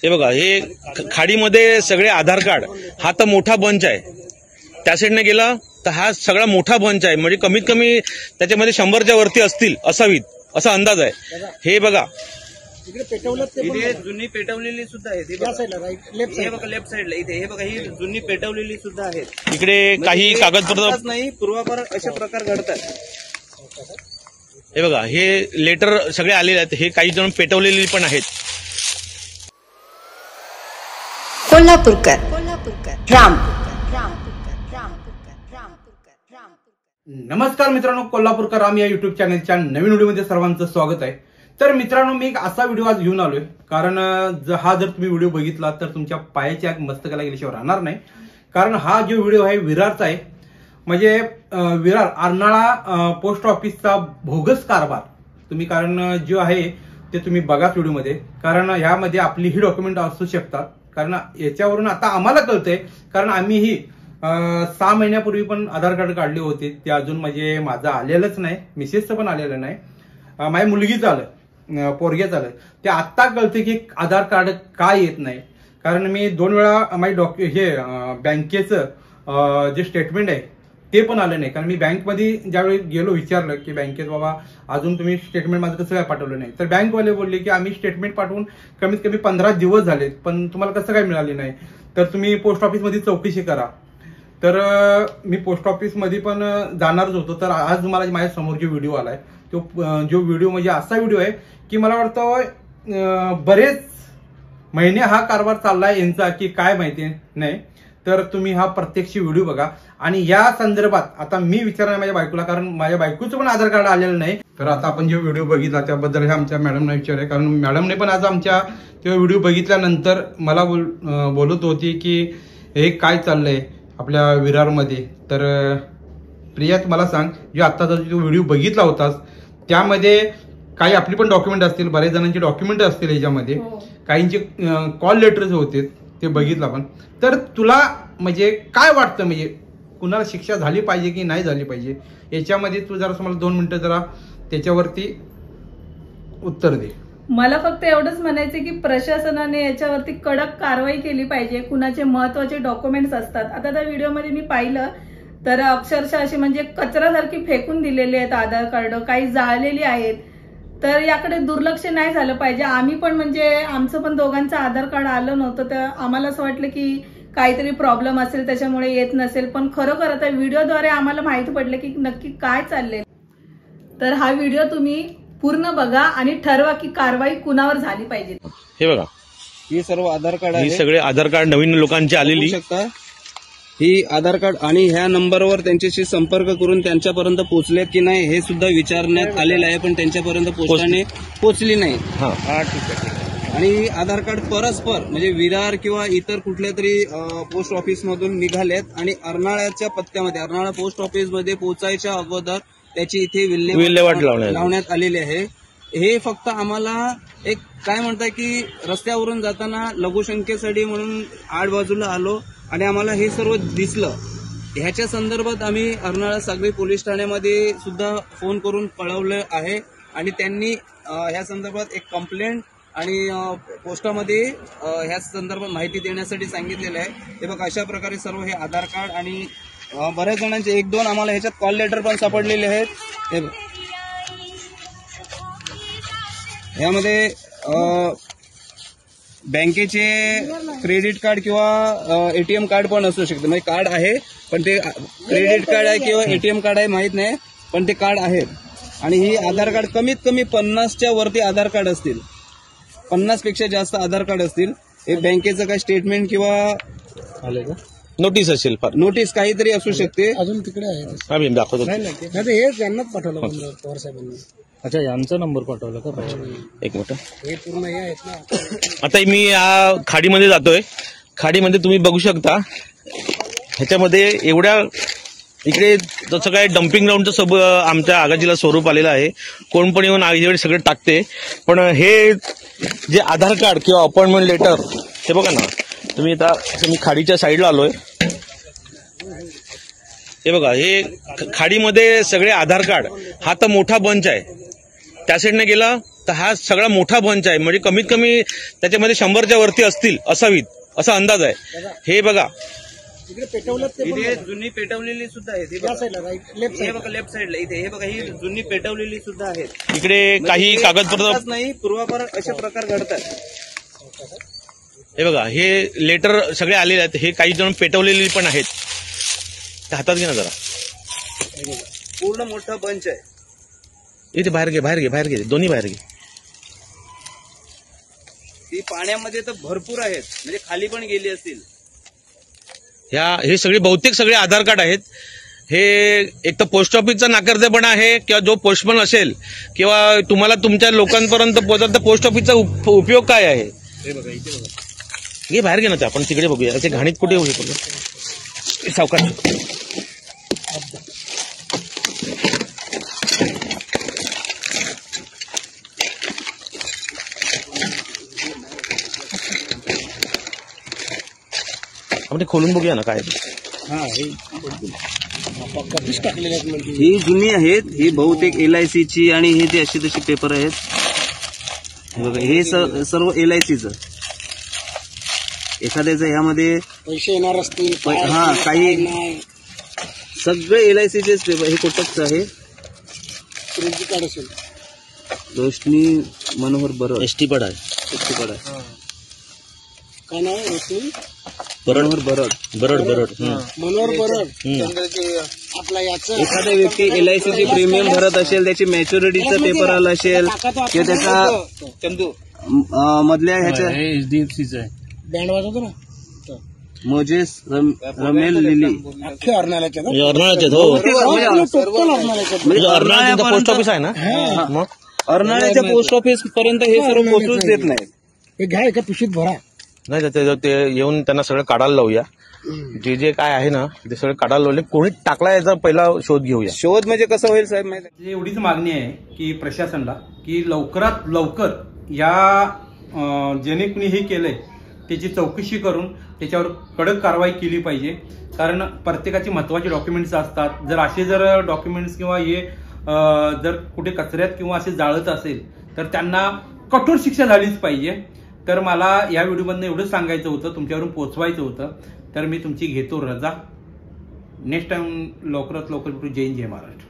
हे बघा, हे खाडीमध्ये सगळे आधार कार्ड, हा तर मोठा बंच आहे. त्या साईडने गेला तर हा सगळा मोठा बंच आहे, म्हणजे कमीत कमी त्याच्यामध्ये 100च्या वरती असतील असावीत असा अंदाज आहे. हे बघा, इथे जुनी पेटवलेली सुद्धा आहेत. हे बघा लेफ्ट साईडला इथे हे बघा, ही जुनी पेटवलेली सुद्धा आहेत. इकडे काही कागदपत्र नाही, पूर्वापार अशा प्रकार घडतात. हे बघा, हे लेटर सगळे आलेले आहेत. हे काही जण पेटवलेली पण आहेत. कोल्हापूरकर राम. नमस्कार मित्रांनो, कोल्हापूरकर राम या युट्यूब चॅनलच्या नवीन व्हिडिओमध्ये सर्वांचं स्वागत आहे. तर मित्रांनो, मी एक असा व्हिडिओ आज घेऊन आलोय, कारण हा जर तुम्ही व्हिडिओ बघितला तर तुमच्या पायाच्या मस्तकाला गेल्याशिवाय राहणार नाही. कारण हा जो व्हिडिओ आहे विरारचा आहे. म्हणजे विरार अर्नाळा पोस्ट ऑफिसचा भोगस कारभार तुम्ही कारण जो आहे ते तुम्ही बघा व्हिडिओमध्ये. कारण ह्यामध्ये आपली ही डॉक्युमेंट असू शकतात. कारण याच्यावरून आता आम्हाला कळतंय, कारण आम्हीही 6 महिन्यापूर्वी पण आधार कार्ड काढले होते. ते अजून म्हणजे माझं आलेलंच नाही, मिसेसचं पण आलेलं नाही, माझ्या मुलगीचं आलं, पोरग्याचं आलं. ते आत्ता कळते की आधार कार्ड का येत नाही. कारण मी 2 वेळा माझी बँकेचं जे स्टेटमेंट आहे ते पण आलं नाही. कारण मी बँकमध्ये ज्यावेळी गेलो विचारलं की बँकेत बाबा अजून तुम्ही स्टेटमेंट माझं कसं काय पाठवलं नाही, तर बँकवाले बोलले की आम्ही स्टेटमेंट पाठवून कमीत कमी 15 दिवस झाले, पण तुम्हाला कसं काय मिळाले नाही, तर तुम्ही पोस्ट ऑफिसमध्ये चौकशी करा. तर मी पोस्ट ऑफिसमध्ये पण जाणारच होतो. तर आज मला माझ्या समोर जो व्हिडिओ आलाय तो जो व्हिडिओ म्हणजे असा व्हिडिओ आहे की मला वाटतं बरेच महिने हा कारभार चाललाय यांचा की काय माहिती नाही. तर तुम्ही हा प्रत्यक्ष व्हिडिओ बघा. आणि या संदर्भात आता मी विचारणार माझ्या बायकोला, कारण माझ्या बायकोचं पण आधार कार्ड आलेलं नाही. तर आता आपण जो व्हिडिओ बघितला त्याबद्दल हे आमच्या मॅडमना विचारूया. कारण मॅडमने पण आज आमच्या तो व्हिडिओ बघितल्यानंतर मला बोलत होती की हे काय चाललंय आपल्या विरारमध्ये. तर प्रिया, मला सांग, जो आत्ताचा जो व्हिडिओ बघितला होतास त्यामध्ये काही आपली पण डॉक्युमेंट असतील, बऱ्याच जणांचे डॉक्युमेंट असतील याच्यामध्ये, काहींचे कॉल लेटर्स होते ते बघितलं आपण. तर तुला म्हणजे काय वाटतं, म्हणजे कुणाला शिक्षा झाली पाहिजे की नाही झाली पाहिजे याच्यामध्ये तू जरा मला 2 मिनिटं जरा त्याच्यावरती उत्तर दे. मला फक्त एवढंच म्हणायचं की प्रशासनाने याच्यावरती कडक कारवाई केली पाहिजे. कुणाचे महत्वाचे डॉक्युमेंट्स असतात, आता त्या व्हिडिओमध्ये मी पाहिलं तर अक्षरशः अशी म्हणजे कचरासारखी फेकून दिलेली आहेत आधार कार्ड, काही जाळलेली आहेत. तर याकडे दुर्लक्ष नाही झालं पाहिजे. आम्ही पण म्हणजे आमचं पण दोघांचं आधार कार्ड आलं नव्हतं, तर आम्हाला असं वाटलं की काहीतरी प्रॉब्लेम असेल त्याच्यामुळे येत नसेल. पण खरोखर आता व्हिडिओद्वारे आम्हाला माहिती पडलं की नक्की काय चाललंय. तर हा व्हिडिओ तुम्ही पूर्ण बघा आणि ठरवा की कारवाई कुणावर झाली पाहिजे. हे बघा, ही सर्व आधार कार्ड आहे. ही सगळे आधार कार्ड नवीन लोकांची आलेली शकता. ही आधार कार्ड आणि ह्या नंबरवर त्यांच्याशी संपर्क करून त्यांच्यापर्यंत पोहोचलेत की नाही हे सुद्धा विचारण्यात आलेलं आहे, पण त्यांच्यापर्यंत पोस्टाने पोहोचली नाही. हा, ठीक आहे. आणि आधार कार्ड परस्पर म्हणजे विरार किंवा इतर कुठल्या तरी पोस्ट ऑफिस मधून निघालेत आणि अर्नाळ्याच्या पत्त्यामध्ये, अर्नाळा पोस्ट ऑफिसमध्ये पोहोचायच्या अगोदर त्याची इथे विल्हेवाट लावण्यात आलेली आहे. हे फक्त आम्हाला एक काय म्हणताय की रस्त्यावरून जाताना लघुशंकेसाठी म्हणून आडबाजूला आलो आणि आम्हाला हे सर्व दिसलं. ह्याच्या संदर्भात आम्ही अर्नाळा सागरी पोलीस ठाण्यामध्ये सुद्धा फोन करून कळवलं आहे आणि त्यांनी ह्या संदर्भात एक कंप्लेंट आणि पोस्टामध्ये ह्या संदर्भात माहिती देण्यासाठी सांगितलेलं आहे. हे बघा, अशा प्रकारे सर्व हे आधार कार्ड आणि बऱ्याच जणांचे 1-2 आम्हाला ह्याच्यात कॉल लेटर पण सापडलेले आहेत. यामध्ये बँकेचे क्रेडिट कार्ड किंवा एटीएम कार्ड पण असू शकते. म्हणजे कार्ड आहे पण ते क्रेडिट कार्ड आहे किंवा एटीएम कार्ड आहे माहित नाही, पण ते कार्ड आहेत. आणि ही आधार कार्ड कमीत कमी 50च्या वरती आधार कार्ड असतील, 50 पेक्षा जास्त आधार कार्ड असतील. हे बँकेचं काय स्टेटमेंट किंवा नोटीस असेल, नोटीस काहीतरी असू शकते. अजून तिकडे आहे, आम्ही दाखवतो. हे त्यांनाच पाठवलं पवार साहेबांनी. अच्छा, यांचा नंबर पाठवला का? एक मिनिट, हे पूर्ण हे आहेत ना. आता मी या खाडीमध्ये जातोय. खाडीमध्ये तुम्ही बघू शकता, ह्याच्यामध्ये एवढ्या इकडे जसं काय डम्पिंग ग्राउंडचं सब आमच्या आगाजीला स्वरूप आलेलं आहे. कोण पण येऊन आगीकडे सगळे टाकते. पण हे जे आधार कार्ड किंवा अपॉइंटमेंट लेटर, हे बघा ना तुम्ही. आता मी खाडीच्या साईडला आलोय. हे बघा, हे खाडीमध्ये सगळे आधार कार्ड, हा तर मोठा बंच आहे. त्या साईडने गेला तर हा सगळा मोठा बंच आहे, म्हणजे कमीत कमी त्याच्यामध्ये 100च्या वरती असतील असावीत असा अंदाज आहे. हे बघा इथे जुनी पेटवलेली सुद्धा आहे. हे बघा लेफ्ट साईडला इथे हे बघा ही जुनी पेटवलेली सुद्धा आहेत. इकडे काही कागदपत्र नाही पूर्वापार असे प्रकार घडतात. हे बघा हे लेटर सगळे आलेले आहेत. हे काही जण पेटवलेली पण आहेत. ते हातात घे ना जरा. पूर्ण मोठा बंच आहे. इथे बाहेर घे दोन्ही बाहेर घे. ती पाण्यामध्ये तर भरपूर आहेत, म्हणजे खाली पण गेली असतील. हे सगळे बहुतेक सगळे आधार कार्ड आहेत. हे एक तर पोस्ट ऑफिसचा नाकर्तेपणा आहे किंवा जो पोस्टमन असेल किंवा तुम्हाला तुमच्या लोकांपर्यंत पोहोचत तर पोस्ट ऑफिसचा उपयोग काय आहे. हे बघा इथे बघा. हे बाहेर घे ना, ते आपण तिकडे बघूया. ते घाणीत कुठे होऊ शकतो सावकाश. आपण ते खोलून बघूया ना काय ही जुनी आहेत. ही बहुतेक LICची आणि हे जे अशी तशी पेपर आहेत. हे बघा हे सर्व LICचं. एखाद्याचं ह्यामध्ये पैसे येणार असतील काही सगळे LICचेच पेपर. हे कोटकचं आहे. क्रेडिट कार्ड असेल. रोशनी मनोहर बरड एसटी पड आहे. काय नाव रोशनी मनोहर बरड. आपला याचं एखादा व्यक्ती LICची प्रीमियम भरत असेल, त्याची मॅच्युरिटीचं पेपर आला असेल किंवा त्याचा मधल्या ह्याच्या HDFCचं आहे. बँड वाजवतो ना मोजेस रमेल लिली अख्खे अर्नाळ्याचे पोस्ट ऑफिस आहे ना. मग अर्नाळ्याच्या पोस्ट ऑफिस पर्यंत हे सर्व पोहोचूच देत नाहीत. हे घ्या एका पिशवीत भरा. नाही ते येऊन त्यांना सगळं काढायला लावूया. जे काय आहे ना ते सगळं काढायला लावले. कोणी टाकला याचा पहिला शोध घेऊया. शोध म्हणजे कसं होईल साहेब माहिती. एवढीच मागणी आहे की प्रशासनाला की लवकरात लवकर या ज्याने कुणी हे केलंय त्याची चौकशी करून त्याच्यावर कडक कारवाई केली पाहिजे. कारण प्रत्येकाची महत्वाची डॉक्युमेंट्स असतात. जर डॉक्युमेंट्स किंवा हे जर कुठे कचऱ्यात किंवा असे जाळत असेल तर त्यांना कठोर शिक्षा झालीच पाहिजे. तर मला या व्हिडिओमधनं एवढंच सांगायचं होतं, तुमच्यावरून पोचवायचं होतं. तर मी तुमची घेतो रजा. नेक्स्ट टाइम लवकरात लवकर भेटू. जय हिंद, जय महाराष्ट्र.